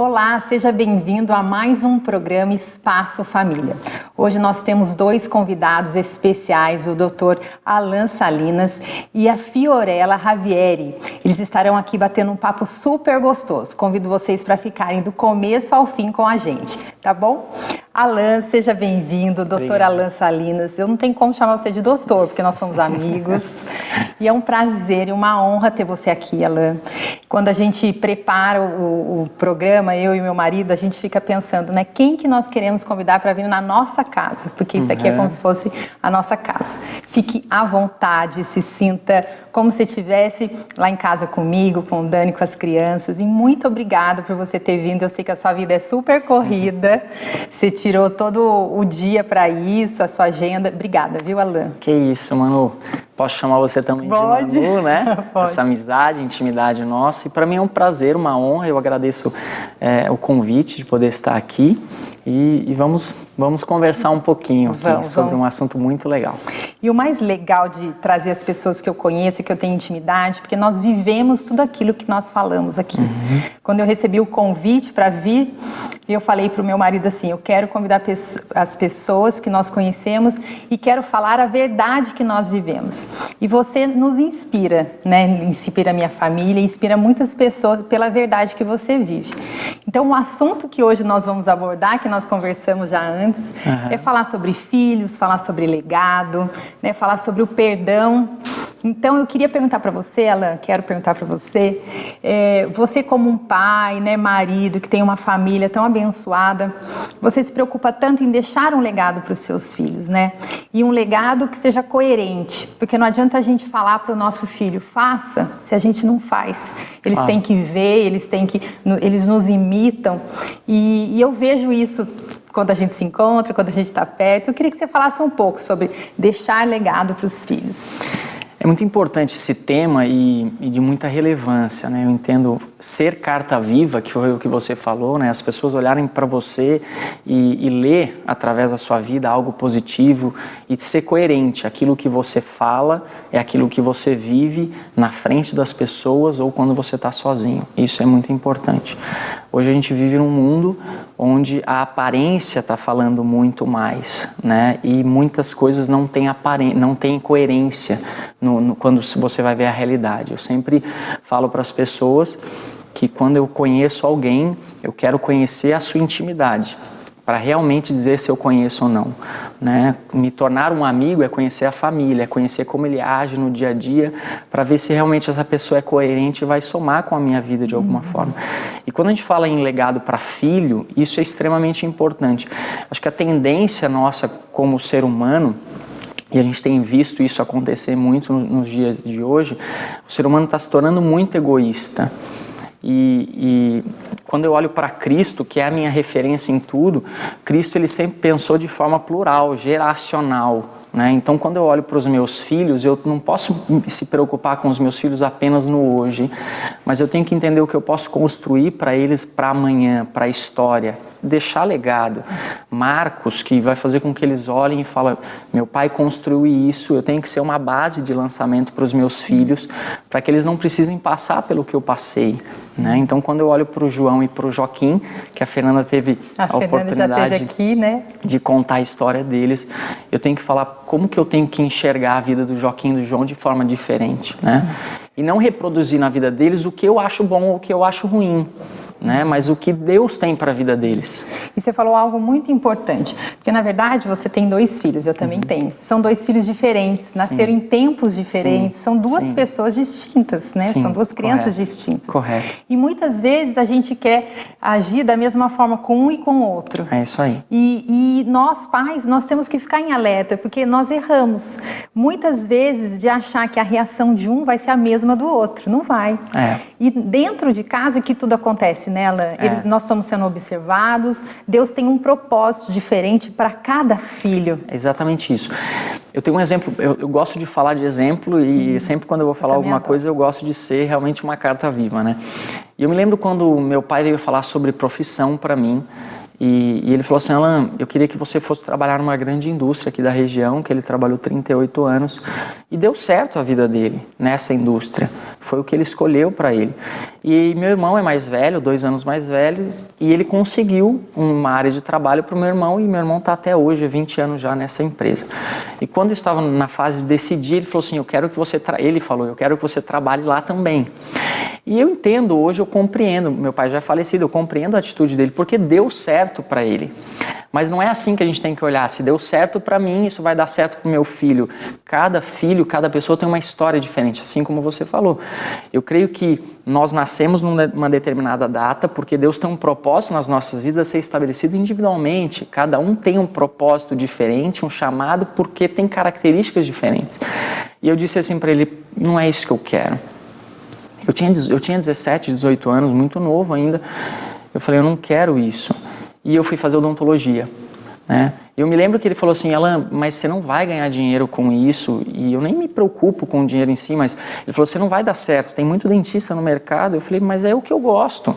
Olá, seja bem-vindo a mais um programa Espaço Família. Hoje nós temos dois convidados especiais, o Dr. Alan Salinas e a Fiorella Ravieri. Eles estarão aqui batendo um papo super gostoso. Convido vocês para ficarem do começo ao fim com a gente, tá bom? Alan, seja bem-vindo, Dr. Alan Salinas. Eu não tenho como chamar você de doutor, porque nós somos amigos. E é um prazer e uma honra ter você aqui, Alan. Quando a gente prepara o programa, eu e meu marido, a gente fica pensando, né? Quem que nós queremos convidar para vir na nossa casa? Porque isso aqui é como se fosse a nossa casa. Fique à vontade, se sinta como se estivesse lá em casa comigo, com o Dani, com as crianças. E muito obrigada por você ter vindo. Eu sei que a sua vida é super corrida. Você tirou todo o dia para isso, a sua agenda. Obrigada, viu, Alan? Que isso, Manu. Posso chamar você também Pode. de Manu, né? Pode. Essa amizade, intimidade nossa. E para mim é um prazer, uma honra. Eu agradeço o convite de poder estar aqui. E vamos conversar um pouquinho aqui sobre um assunto muito legal. E o mais legal de trazer as pessoas que eu conheço e que eu tenho intimidade, porque nós vivemos tudo aquilo que nós falamos aqui. Quando eu recebi o convite para vir, eu falei para o meu marido assim, eu quero convidar as pessoas que nós conhecemos e quero falar a verdade que nós vivemos. E você nos inspira, né? Inspira a minha família, inspira muitas pessoas pela verdade que você vive. Então, o assunto que hoje nós vamos abordar, que nós conversamos já antes, é falar sobre filhos, falar sobre legado, né? Falar sobre o perdão. Então, eu queria perguntar para você, Alan, quero perguntar para você, você como um pai, né, marido, que tem uma família tão abençoada, você se preocupa tanto em deixar um legado para os seus filhos, né? E um legado que seja coerente, porque não adianta a gente falar para o nosso filho, faça, se a gente não faz. Eles têm que ver, eles nos imitam, e eu vejo isso quando a gente se encontra, quando a gente está perto. Eu queria que você falasse um pouco sobre deixar legado para os filhos. É muito importante esse tema e de muita relevância, né? Eu entendo ser carta viva, que foi o que você falou, né? As pessoas olharem para você e ler através da sua vida algo positivo e ser coerente. Aquilo que você fala é aquilo que você vive na frente das pessoas ou quando você está sozinho. Isso é muito importante. Hoje a gente vive num mundo onde a aparência está falando muito mais, né? E muitas coisas não têm coerência quando você vai ver a realidade. Eu sempre falo para as pessoas que quando eu conheço alguém, eu quero conhecer a sua intimidade, para realmente dizer se eu conheço ou não, né? Me tornar um amigo é conhecer a família, é conhecer como ele age no dia a dia, para ver se realmente essa pessoa é coerente e vai somar com a minha vida de alguma forma. E quando a gente fala em legado para filho, isso é extremamente importante. Acho que a tendência nossa como ser humano, e a gente tem visto isso acontecer muito nos dias de hoje, o ser humano está se tornando muito egoísta. E quando eu olho para Cristo, que é a minha referência em tudo, Cristo ele sempre pensou de forma plural, geracional, né? Então, quando eu olho para os meus filhos, eu não posso se preocupar com os meus filhos apenas no hoje, mas eu tenho que entender o que eu posso construir para eles para amanhã, para a história, deixar legado, marcos que vai fazer com que eles olhem e falem, meu pai construiu isso, eu tenho que ser uma base de lançamento para os meus filhos, para que eles não precisem passar pelo que eu passei, né? Então, quando eu olho para o João e para o Joaquim, que a Fernanda teve a oportunidade já teve aqui, né? De contar a história deles, eu tenho que falar como que eu tenho que enxergar a vida do Joaquim e do João de forma diferente, né? E não reproduzir na vida deles o que eu acho bom ou o que eu acho ruim, né? Mas o que Deus tem para a vida deles. E você falou algo muito importante, porque na verdade você tem dois filhos, eu também tenho. São dois filhos diferentes, nasceram em tempos diferentes, são duas pessoas distintas, né? São duas crianças distintas. Correto. E muitas vezes a gente quer agir da mesma forma com um e com o outro. É isso aí. E nós pais, nós temos que ficar em alerta, porque nós erramos. Muitas vezes de achar que a reação de um vai ser a mesma do outro, não vai. E dentro de casa que tudo acontece, né, Alan? Nós estamos sendo observados, Deus tem um propósito diferente para cada filho. É exatamente isso. Eu tenho um exemplo, eu gosto de falar de exemplo e sempre quando eu vou falar alguma coisa eu gosto de ser realmente uma carta viva, né? E eu me lembro quando meu pai veio falar sobre profissão para mim e ele falou assim, Alan, eu queria que você fosse trabalhar numa grande indústria aqui da região, que ele trabalhou 38 anos e deu certo a vida dele nessa indústria. Foi o que ele escolheu para ele. E meu irmão é mais velho, 2 anos mais velho, e ele conseguiu uma área de trabalho para o meu irmão, e meu irmão está até hoje, 20 anos já nessa empresa. E quando eu estava na fase de decidir, ele falou assim, eu quero que você trabalhe lá também. E eu entendo hoje, eu compreendo, meu pai já é falecido, eu compreendo a atitude dele, porque deu certo para ele. Mas não é assim que a gente tem que olhar. Se deu certo para mim, isso vai dar certo para o meu filho. Cada filho, cada pessoa tem uma história diferente, assim como você falou. Eu creio que nós nascemos numa determinada data porque Deus tem um propósito nas nossas vidas a ser estabelecido individualmente. Cada um tem um propósito diferente, um chamado, porque tem características diferentes. E eu disse assim para ele, não é isso que eu quero. Eu tinha 17, 18 anos, muito novo ainda. Eu falei, eu não quero isso. E eu fui fazer odontologia, né? Eu me lembro que ele falou assim, Alan, mas você não vai ganhar dinheiro com isso, e eu nem me preocupo com o dinheiro em si, mas ele falou, você não vai dar certo, tem muito dentista no mercado. Eu falei, mas é o que eu gosto,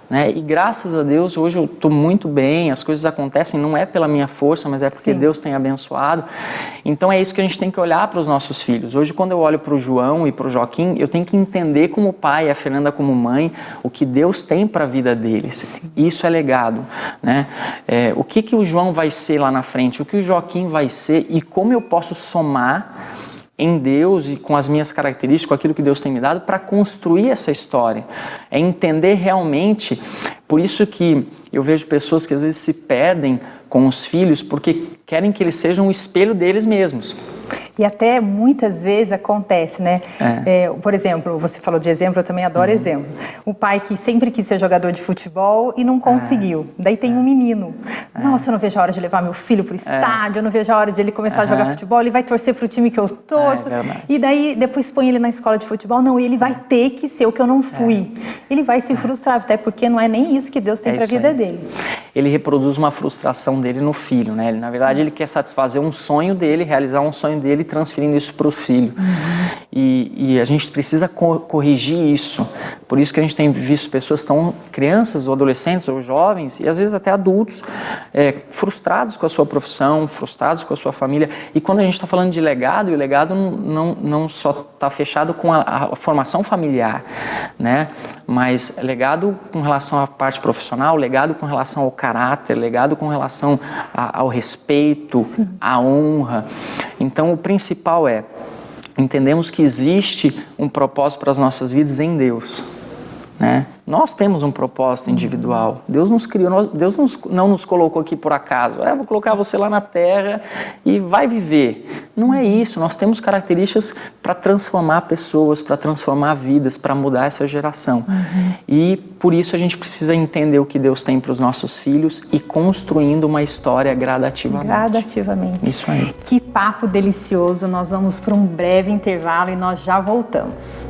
né? E graças a Deus, hoje eu estou muito bem, as coisas acontecem, não é pela minha força, mas é porque Sim. Deus tem abençoado. Então é isso que a gente tem que olhar para os nossos filhos. Hoje, quando eu olho para o João e para o Joaquim, eu tenho que entender como pai, a Fernanda como mãe, o que Deus tem para a vida deles. Sim. Isso é legado, né? O que o João vai ser lá na frente, o que o Joaquim vai ser e como eu posso somar em Deus e com as minhas características, com aquilo que Deus tem me dado para construir essa história. É entender realmente, por isso que eu vejo pessoas que às vezes se perdem com os filhos porque querem que eles sejam o espelho deles mesmos. E até muitas vezes acontece, né? Por exemplo, você falou de exemplo, eu também adoro exemplo. O pai que sempre quis ser jogador de futebol e não conseguiu. Daí tem um menino. Nossa, eu não vejo a hora de levar meu filho pro estádio, eu não vejo a hora de ele começar a jogar futebol, ele vai torcer pro time que eu torço. E daí depois põe ele na escola de futebol, não, ele vai ter que ser o que eu não fui. Ele vai se frustrar, até porque não é nem isso que Deus tem pra vida dele. Ele reproduz uma frustração dele no filho, né? Na verdade, ele quer satisfazer um sonho dele, realizar um sonho dele, transferindo isso para o filho. E a gente precisa corrigir isso. Por isso que a gente tem visto pessoas crianças ou adolescentes ou jovens, e às vezes até adultos, frustrados com a sua profissão, frustrados com a sua família. E quando a gente está falando de legado, e o legado não só está fechado com a formação familiar, né? Mas legado com relação à parte profissional, legado com relação ao caráter, legado com relação ao respeito, Sim. à honra. Então, o principal entendemos que existe um propósito para as nossas vidas em Deus, né? Nós temos um propósito individual. Deus nos criou, Deus não nos colocou aqui por acaso. Vou colocar você lá na terra e vai viver. Não é isso. Nós temos características para transformar pessoas, para transformar vidas, para mudar essa geração. E por isso a gente precisa entender o que Deus tem para os nossos filhos e construindo uma história gradativamente. Gradativamente. Isso aí. Que papo delicioso. Nós vamos para um breve intervalo e nós já voltamos.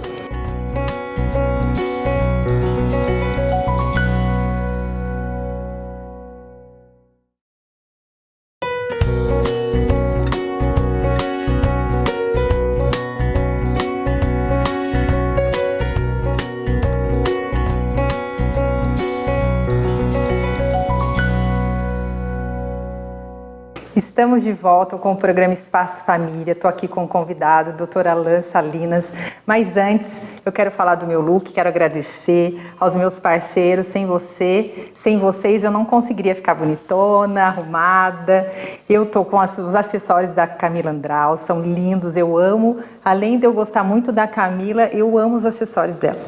Estamos de volta com o programa Espaço Família. Estou aqui com o convidado, o Dr. Alan Salinas. Mas antes, eu quero falar do meu look, quero agradecer aos meus parceiros. Sem vocês, eu não conseguiria ficar bonitona, arrumada. Eu estou com os acessórios da Camila Andral, são lindos, eu amo. Além de eu gostar muito da Camila, eu amo os acessórios dela.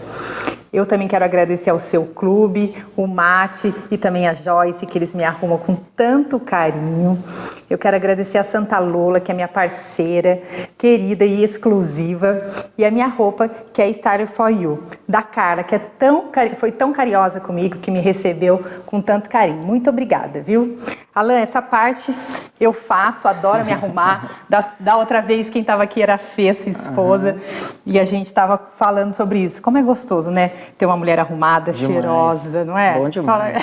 Eu também quero agradecer ao seu clube, o Mate e também a Joyce, que eles me arrumam com tanto carinho. Eu quero agradecer a Santa Lola, que é minha parceira, querida e exclusiva. E a minha roupa, que é Style for You, da Carla, que foi tão carinhosa comigo, que me recebeu com tanto carinho. Muito obrigada, viu? Alan, essa parte eu faço, adoro me arrumar. Da outra vez, quem estava aqui era a Fê, sua esposa, e a gente estava falando sobre isso. Como é gostoso, né? Ter uma mulher arrumada, demais. Cheirosa, não é? Bom demais.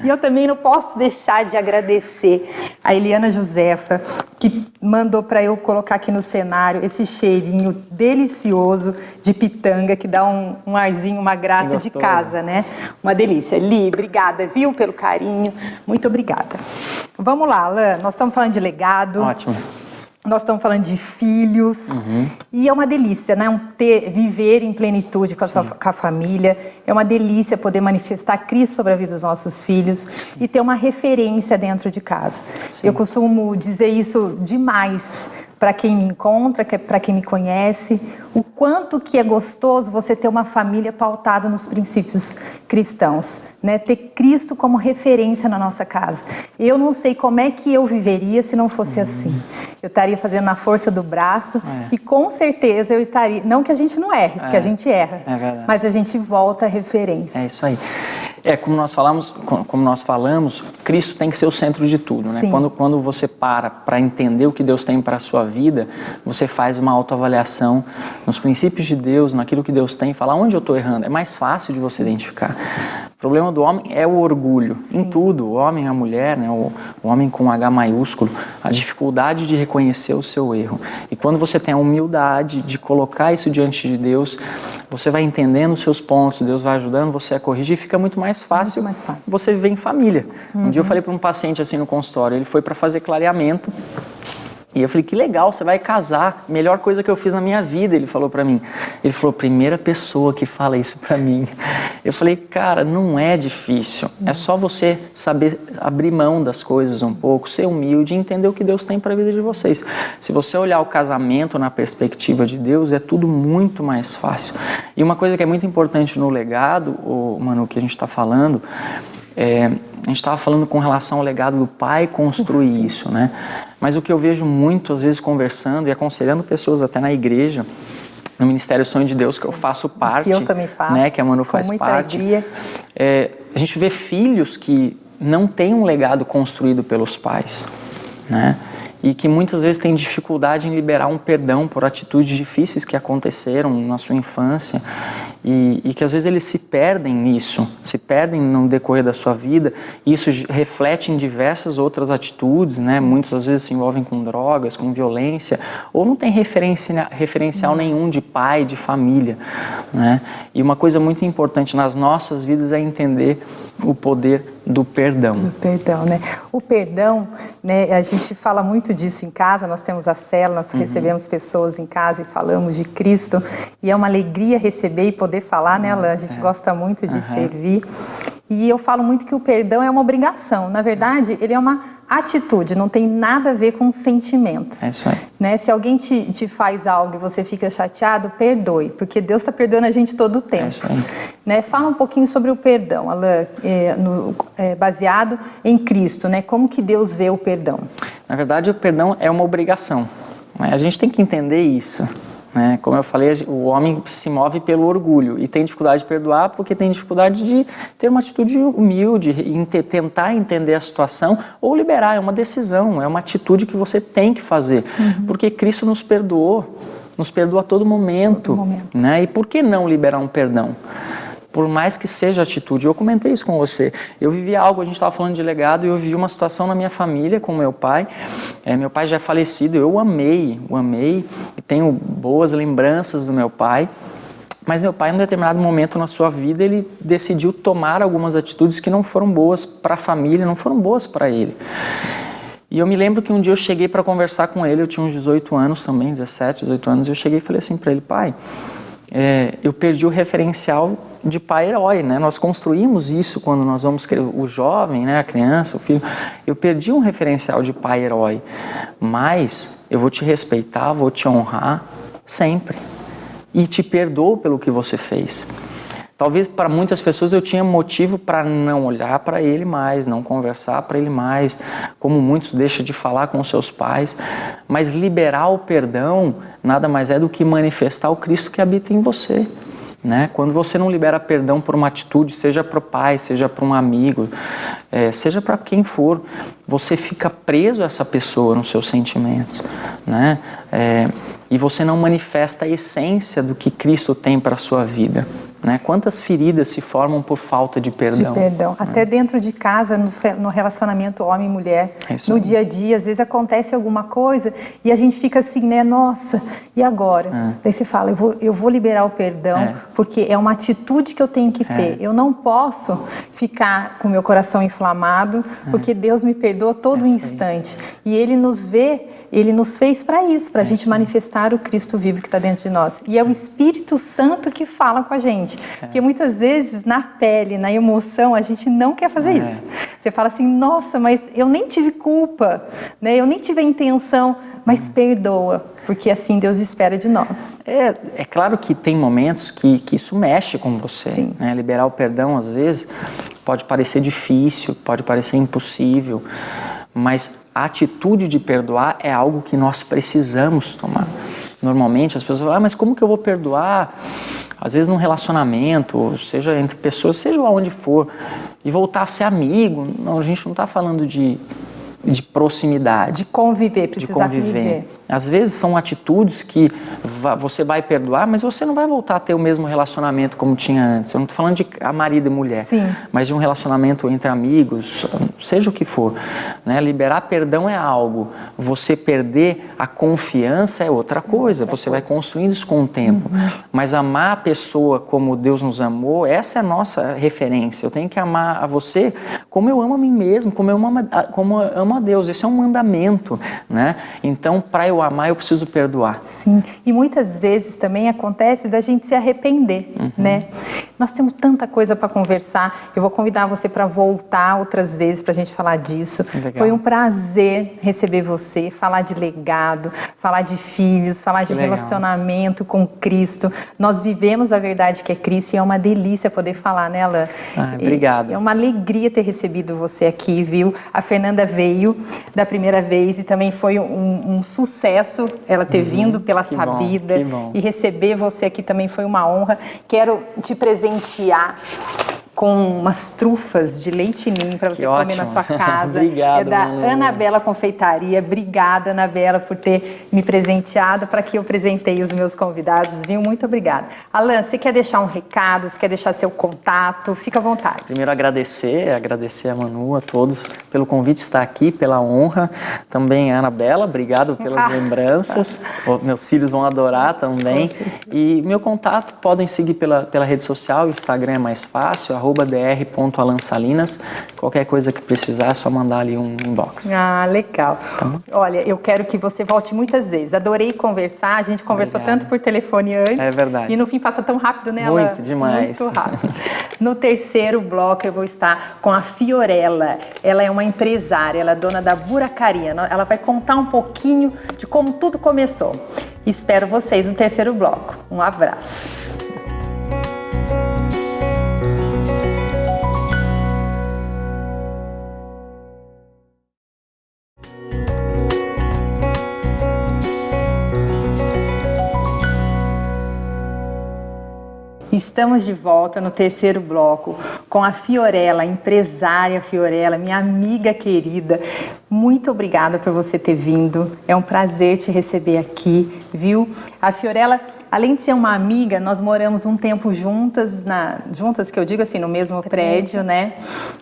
E eu também não posso deixar de agradecer a Eliana Josefa, que mandou para eu colocar aqui no cenário esse cheirinho delicioso de pitanga, que dá um arzinho, uma graça de casa, né? Uma delícia. Li, obrigada, viu, pelo carinho. Muito obrigada. Vamos lá, Alan, nós estamos falando de legado. Ótimo. Nós estamos falando de filhos, e é uma delícia, né? Viver em plenitude com a família. É uma delícia poder manifestar Cristo sobre a vida dos nossos filhos e ter uma referência dentro de casa. Eu costumo dizer isso demais para quem me encontra, para quem me conhece, o quanto que é gostoso você ter uma família pautada nos princípios cristãos, né? Ter Cristo como referência na nossa casa. Eu não sei como é que eu viveria se não fosse assim. Eu estaria fazendo na força do braço e com certeza eu estaria, não que a gente não erre, porque a gente erra, mas a gente volta à referência. É isso aí. Como nós falamos, Cristo tem que ser o centro de tudo, né? Quando você para entender o que Deus tem para a sua vida, você faz uma autoavaliação nos princípios de Deus, naquilo que Deus tem, falar onde eu estou errando. É mais fácil de você identificar. O problema do homem é o orgulho, em tudo, o homem e a mulher, né? O homem com H maiúsculo, a dificuldade de reconhecer o seu erro. E quando você tem a humildade de colocar isso diante de Deus, você vai entendendo os seus pontos, Deus vai ajudando você a corrigir, fica muito mais fácil, você viver em família. Um dia eu falei para um paciente assim no consultório, ele foi para fazer clareamento, e eu falei, que legal, você vai casar, melhor coisa que eu fiz na minha vida, ele falou pra mim. Ele falou, primeira pessoa que fala isso pra mim. Eu falei, cara, não é difícil, é só você saber abrir mão das coisas um pouco, ser humilde e entender o que Deus tem para a vida de vocês. Se você olhar o casamento na perspectiva de Deus, é tudo muito mais fácil. E uma coisa que é muito importante no legado, Manu, que a gente está falando, a gente estava falando com relação ao legado do pai construir isso, né? Mas o que eu vejo muito, às vezes, conversando e aconselhando pessoas até na igreja, no Ministério Sonho de Deus, que eu faço parte, que eu também faço, né, que a Manu faz parte, a gente vê filhos que não têm um legado construído pelos pais, né? E que muitas vezes têm dificuldade em liberar um perdão por atitudes difíceis que aconteceram na sua infância e que às vezes eles se perdem nisso, se perdem no decorrer da sua vida, e isso reflete em diversas outras atitudes, né? Muitas às vezes se envolvem com drogas, com violência, ou não tem referencial nenhum de pai, de família, né? E uma coisa muito importante nas nossas vidas é entender o poder do perdão. Do perdão, né? O perdão, né? A gente fala muito disso em casa, nós temos a célula, nós recebemos pessoas em casa e falamos de Cristo, e é uma alegria receber e poder falar, né, Alain? A gente gosta muito de servir. E eu falo muito que o perdão é uma obrigação. Na verdade, ele é uma atitude, não tem nada a ver com sentimento. É isso aí. Né? Se alguém te faz algo e você fica chateado, perdoe, porque Deus está perdoando a gente todo o tempo. É isso aí. Né? Fala um pouquinho sobre o perdão, Alain, baseado em Cristo, né? Como que Deus vê o perdão? Na verdade, o perdão é uma obrigação, né? A gente tem que entender isso. Como eu falei, o homem se move pelo orgulho e tem dificuldade de perdoar porque tem dificuldade de ter uma atitude humilde, tentar entender a situação ou liberar. É uma decisão, é uma atitude que você tem que fazer, porque Cristo nos perdoou a todo momento. Né? E por que não liberar um perdão? Por mais que seja atitude. Eu comentei isso com você. Eu vivi algo, a gente estava falando de legado, e eu vivi uma situação na minha família com meu pai. Meu pai já é falecido, eu o amei, e tenho boas lembranças do meu pai. Mas meu pai, em um determinado momento na sua vida, ele decidiu tomar algumas atitudes que não foram boas para a família, não foram boas para ele. E eu me lembro que um dia eu cheguei para conversar com ele, eu tinha uns 18 anos também, 17, 18 anos, e eu cheguei e falei assim para ele, pai, eu perdi o referencial de pai herói, né? Nós construímos isso quando nós vamos o jovem, né? A criança, o filho. Eu perdi um referencial de pai herói, mas eu vou te respeitar, vou te honrar sempre e te perdoo pelo que você fez. Talvez para muitas pessoas eu tinha motivo para não olhar para ele mais, não conversar para ele mais, como muitos deixam de falar com seus pais, mas liberar o perdão nada mais é do que manifestar o Cristo que habita em você. Né? Quando você não libera perdão por uma atitude, seja para o pai, seja para um amigo, seja para quem for, você fica preso a essa pessoa nos seus sentimentos, né? E você não manifesta a essência do que Cristo tem para a sua vida. né? Quantas feridas se formam por falta de perdão? De perdão. Até dentro de casa, no relacionamento homem e mulher, no dia a dia, às vezes acontece alguma coisa e a gente fica assim, né? Nossa, e agora? Daí você fala, eu vou liberar o perdão, porque é uma atitude que eu tenho que ter. Eu não posso ficar com meu coração inflamado, porque Deus me perdoa todo instante. E Ele nos vê, Ele nos fez para isso, para a gente manifestar o Cristo vivo que está dentro de nós. E é o Espírito Santo que fala com a gente. Porque muitas vezes, na pele, na emoção, a gente não quer fazer isso. Você fala assim, nossa, mas eu nem tive culpa, né? Eu nem tive a intenção, mas perdoa. Porque assim Deus espera de nós. É claro que tem momentos que isso mexe com você. Né? Liberar o perdão, às vezes, pode parecer difícil, pode parecer impossível, mas a atitude de perdoar é algo que nós precisamos tomar. Normalmente as pessoas falam, mas como que eu vou perdoar? Às vezes num relacionamento, seja entre pessoas, seja onde for, e voltar a ser amigo. Não, a gente não está falando de proximidade. De conviver, precisar conviver. Às vezes são atitudes que você vai perdoar, mas você não vai voltar a ter o mesmo relacionamento como tinha antes. Eu não estou falando de marido e mulher, mas de um relacionamento entre amigos, seja o que for. Né? Liberar perdão é algo, você perder a confiança é outra coisa. Você vai construindo isso com o tempo. Mas amar a pessoa como Deus nos amou, essa é a nossa referência. Eu tenho que amar a você como eu amo a mim mesmo, como eu amo a Deus. Esse é um mandamento. Né? Então, para eu amar, eu preciso perdoar. Sim, e muitas vezes também acontece da gente se arrepender, né? Nós temos tanta coisa para conversar, eu vou convidar você para voltar outras vezes para a gente falar disso. Legal. Foi um prazer receber você, falar de legado, falar de filhos, falar de relacionamento com Cristo. Nós vivemos a verdade que é Cristo e é uma delícia poder falar, né, Alain? Obrigado. É uma alegria ter recebido você aqui, viu? A Fernanda veio da primeira vez e também foi um sucesso ela ter vindo pela Sabida e receber você aqui também foi uma honra. Quero te presentear com umas trufas de leite ninho para você comer na sua casa. Obrigado, é da Anabela Confeitaria. Obrigada, Anabela, por ter me presenteado para que eu presenteie os meus convidados, viu? Muito obrigada. Alain, você quer deixar um recado? Você quer deixar seu contato? Fica à vontade. Primeiro agradecer a Manu, a todos pelo convite de estar aqui, pela honra. Também a Anabela, obrigado pelas lembranças. Meus filhos vão adorar também. E meu contato, podem seguir pela rede social, o Instagram é mais fácil, @dr.alansalinas. Qualquer coisa que precisar, é só mandar ali um inbox. Legal. Tá. Olha, eu quero que você volte muitas vezes. Adorei conversar, a gente conversou tanto por telefone antes. É verdade. E no fim passa tão rápido, né? Muito, demais. Muito rápido. No terceiro bloco eu vou estar com a Fiorella. Ela é uma empresária, ela é dona da Buracaria. Ela vai contar um pouquinho de como tudo começou. Espero vocês no terceiro bloco. Um abraço. Estamos de volta no terceiro bloco com a Fiorella, empresária Fiorella, minha amiga querida. Muito obrigada por você ter vindo. É um prazer te receber aqui, viu? A Fiorella, além de ser uma amiga, nós moramos um tempo juntas, que eu digo assim, no mesmo prédio, né?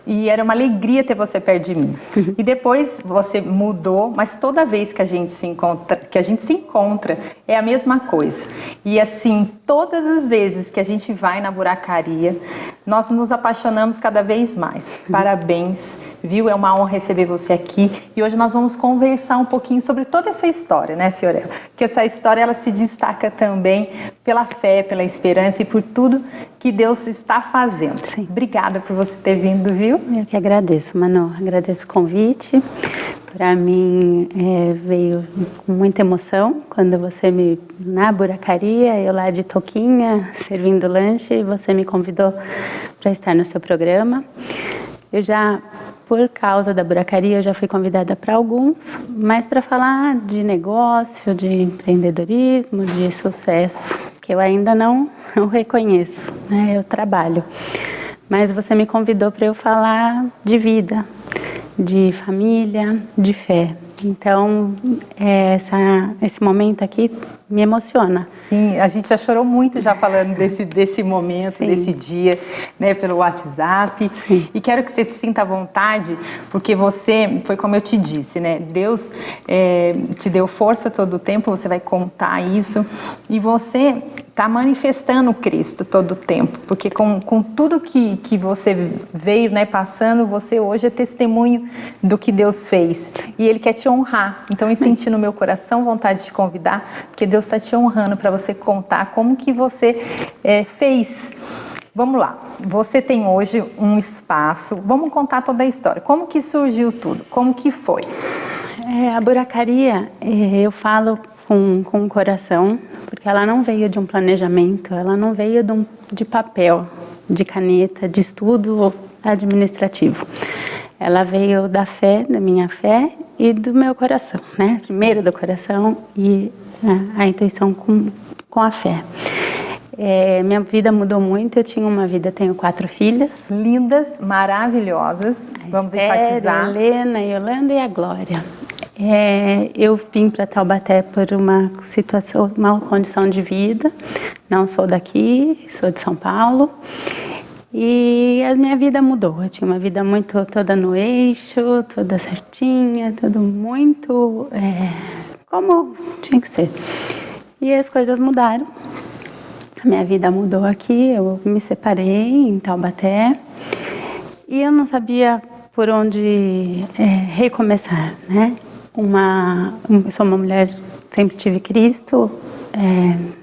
E era uma alegria ter você perto de mim. E depois você mudou, mas toda vez que a gente se encontra, é a mesma coisa. E assim, todas as vezes que a gente vai na Buracaria, nós nos apaixonamos cada vez mais. Parabéns, viu? É uma honra receber você aqui. E hoje nós vamos conversar um pouquinho sobre toda essa história, né, Fiorella? Porque essa história, ela se destaca também pela fé, pela esperança e por tudo que Deus está fazendo. Sim. Obrigada por você ter vindo, viu? Eu que agradeço, Manu. Agradeço o convite. Para mim, veio com muita emoção quando você na Buracaria, eu lá de touquinha, servindo lanche, e você me convidou para estar no seu programa. Eu já, por causa da Buracaria, eu já fui convidada para alguns, mas para falar de negócio, de empreendedorismo, de sucesso, que eu ainda não reconheço, né? Eu trabalho. Mas você me convidou para eu falar de vida, de família, de fé. Então, esse momento aqui me emociona. Sim, a gente já chorou muito já falando desse momento, Sim. desse dia, né, pelo WhatsApp. Sim. E quero que você se sinta à vontade, porque você, foi como eu te disse, né, Deus te deu força todo o tempo, você vai contar isso, e você está manifestando Cristo todo o tempo, porque com tudo que você veio, né, passando, você hoje é testemunho do que Deus fez. E Ele quer te honrar. Então eu senti no meu coração vontade de te convidar, porque Deus está te honrando para você contar como que você fez. Vamos lá, você tem hoje um espaço, vamos contar toda a história. Como que surgiu tudo? Como que foi? A buracaria, eu falo com o coração, porque ela não veio de um planejamento, ela não veio de papel, de caneta, de estudo administrativo. Ela veio da fé, da minha fé e do meu coração, né? Primeiro do coração e a intuição com a fé. Minha vida mudou muito, eu tinha uma vida, tenho 4 filhas. Lindas, maravilhosas, vamos enfatizar. A Helena, a Yolanda e a Glória. Eu vim para Taubaté por uma situação, uma condição de vida. Não sou daqui, sou de São Paulo. E a minha vida mudou. Eu tinha uma vida muito toda no eixo, toda certinha, tudo muito como tinha que ser. E as coisas mudaram. A minha vida mudou aqui. Eu me separei em Taubaté e eu não sabia por onde recomeçar, né? Eu sou uma mulher, sempre tive Cristo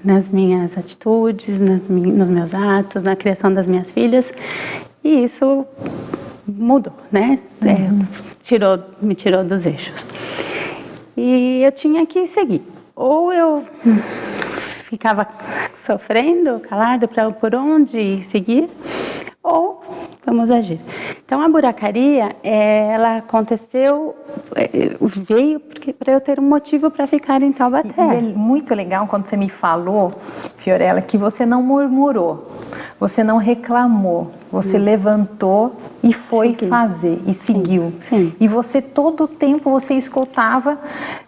nas minhas atitudes, nos meus atos, na criação das minhas filhas, e isso mudou, né? Me tirou dos eixos. E eu tinha que seguir. Ou eu ficava sofrendo, calada, por onde seguir, ou vamos agir. Então a buracaria, ela aconteceu, veio para eu ter um motivo para ficar em Taubaté. E é muito legal quando você me falou, Fiorella, que você não murmurou, você não reclamou, você levantou e foi fazer, e seguiu. Sim. E você, todo o tempo, você escutava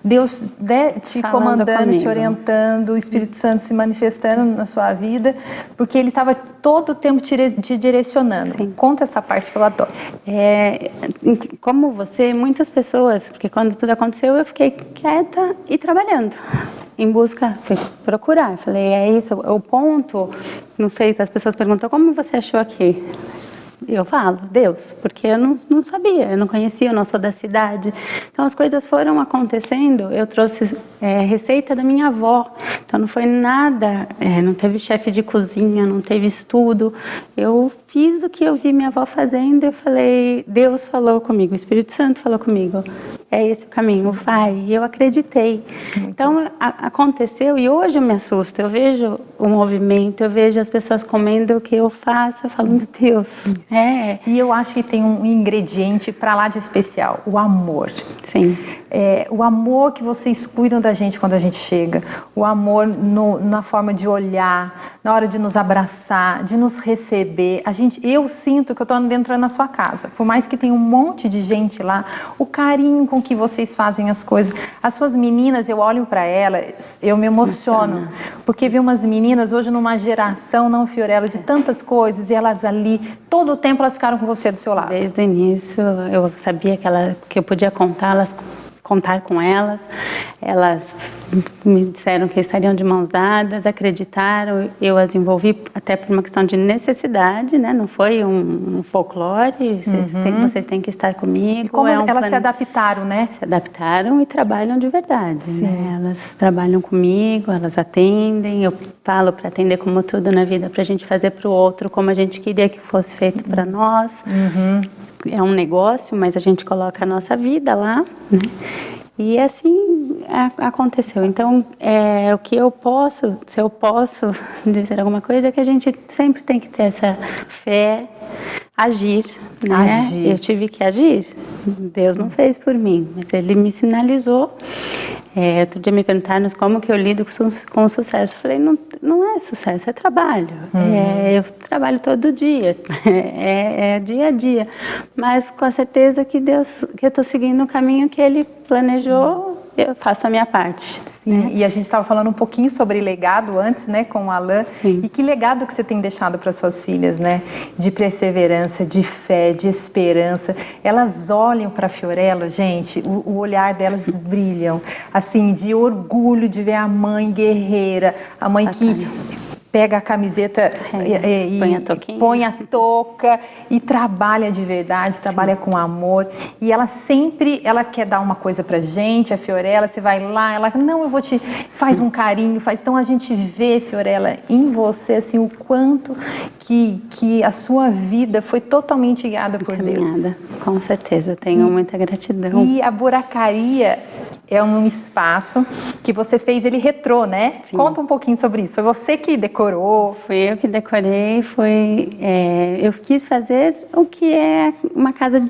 Deus te Falando comandando, comigo. te orientando, o Espírito Santo se manifestando na sua vida, porque Ele estava todo o tempo te direcionando. Sim. Conta essa parte que eu adoro. Como você, muitas pessoas, porque quando tudo aconteceu, eu fiquei quieta e trabalhando. Em busca, fui procurar. Falei, é isso, é o ponto. Não sei, as pessoas perguntam, como você achou aqui? Eu falo, Deus, porque eu não sabia, eu não conhecia, eu não sou da cidade. Então as coisas foram acontecendo, eu trouxe receita da minha avó, então não foi nada, não teve chefe de cozinha, não teve estudo. Eu fiz o que eu vi minha avó fazendo, eu falei, Deus falou comigo, o Espírito Santo falou comigo, é esse o caminho, vai. E eu acreditei. Então aconteceu e hoje eu me assusto, eu vejo o movimento, eu vejo as pessoas comendo o que eu faço, eu falo, meu Deus. E eu acho que tem um ingrediente para lá de especial, o amor. Sim. O amor que vocês cuidam da gente quando a gente chega, o amor na forma de olhar, na hora de nos abraçar, de nos receber. Eu sinto que eu estou entrando na sua casa, por mais que tenha um monte de gente lá, o carinho com que vocês fazem as coisas. As suas meninas, eu olho para elas, eu me emociono, porque vi umas meninas hoje numa geração, não, Fiorella, de tantas coisas, e elas ali, todo o tempo elas ficaram com você do seu lado. Desde o início, eu sabia que eu podia contar com elas. Elas me disseram que estariam de mãos dadas, acreditaram, eu as envolvi até por uma questão de necessidade, né? Não foi um folclore, vocês têm que estar comigo. E como elas se adaptaram, né? Se adaptaram e trabalham de verdade, né? Elas trabalham comigo, elas atendem, eu falo para atender como tudo na vida, para a gente fazer para o outro como a gente queria que fosse feito para nós. É um negócio, mas a gente coloca a nossa vida lá, né? E assim aconteceu. Então, o que eu posso, se eu posso dizer alguma coisa, é que a gente sempre tem que ter essa fé, agir, né? Agir. Eu tive que agir. Deus não fez por mim, mas Ele me sinalizou. Outro dia me perguntaram como que eu lido com sucesso. Eu falei, não é sucesso, é trabalho. Eu trabalho todo dia, é dia a dia. Mas com a certeza que eu estou seguindo o caminho que Ele planejou eu faço a minha parte. Sim, e a gente estava falando um pouquinho sobre legado antes, né, com o Alain. Sim. E que legado que você tem deixado para suas filhas, né? De perseverança, de fé, de esperança. Elas olham para a Fiorella, gente, o olhar delas brilham, assim, de orgulho de ver a mãe guerreira, a mãe que pega a camiseta e põe a touca e trabalha de verdade, trabalha com amor. E ela sempre, ela quer dar uma coisa pra gente, a Fiorella, você vai lá, ela, não, eu vou te, faz um carinho, faz. Então a gente vê, Fiorella, em você, assim, o quanto que a sua vida foi totalmente guiada por Deus. Com certeza, tenho muita gratidão. E a Buracaria é um espaço que você fez ele retrô, né? Sim. Conta um pouquinho sobre isso. Foi você que decorou? Fui eu que decorei. Eu quis fazer o que é uma casa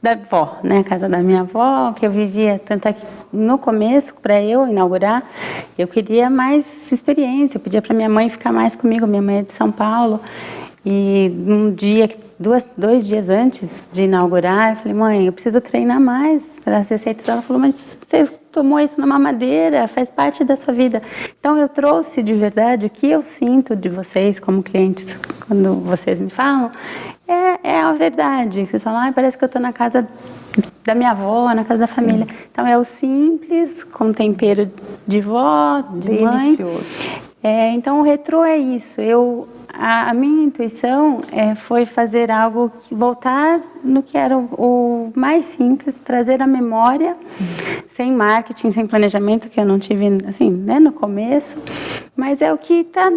da avó, né? A casa da minha avó, que eu vivia tanto aqui no começo, para eu inaugurar, eu queria mais experiência. Eu pedia para minha mãe ficar mais comigo. Minha mãe é de São Paulo. E um dia, dois dias antes de inaugurar, eu falei, mãe, eu preciso treinar mais para as receitas. Ela falou, mas você tomou isso na mamadeira, faz parte da sua vida. Então eu trouxe de verdade o que eu sinto de vocês como clientes, quando vocês me falam, é a verdade. Vocês falam, parece que eu estou na casa da minha avó, na casa da família. Então é o simples, com tempero de vó, de mãe. Delicioso. Então o retrô é isso. A minha intuição foi fazer algo, voltar no que era o mais simples, trazer a memória, sem marketing, sem planejamento, que eu não tive assim, né, no começo, mas é o que tá,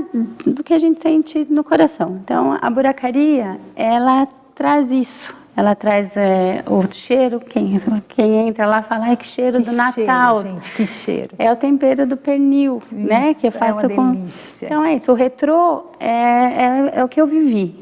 do que a gente sente no coração. Então a Buracaria, ela traz isso. Ela traz o cheiro, quem entra lá fala, ai, que cheiro do Natal. Cheiro, gente, que cheiro. É o tempero do pernil, isso, né? Que eu faço é uma delícia. Então é isso, o retrô é o que eu vivi,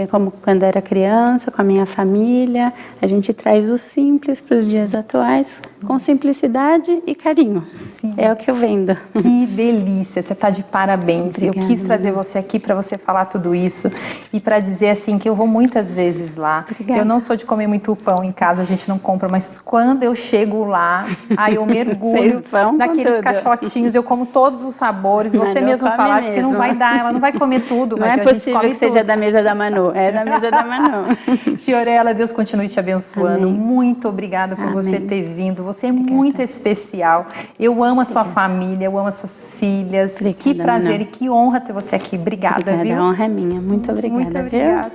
como quando era criança, com a minha família. A gente traz o simples para os dias atuais, com simplicidade e carinho. Sim. É o que eu vendo. Que delícia, você está de parabéns. Obrigada, eu quis trazer você aqui para você falar tudo isso e para dizer assim que eu vou muitas vezes lá. Obrigada. Eu não sou de comer muito pão em casa, a gente não compra, mas quando eu chego lá, aí eu mergulho naqueles caixotinhos, eu como todos os sabores. Você mesmo fala, acho que não vai dar, ela não vai comer tudo, mas a gente come tudo. Seja da mesa da Manu, é da mesa da Manu. Fiorella, Deus continue te abençoando. Amém. Muito obrigada por você ter vindo. Você é muito especial. Eu amo a sua família, eu amo as suas filhas. Obrigada, que prazer e que honra ter você aqui. Obrigada, viu? A honra é minha. Muito obrigada. Muito obrigada.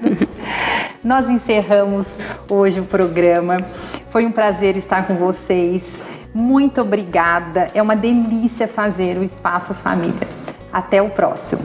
Nós encerramos hoje o programa. Foi um prazer estar com vocês. Muito obrigada. É uma delícia fazer o Espaço Família. Até o próximo.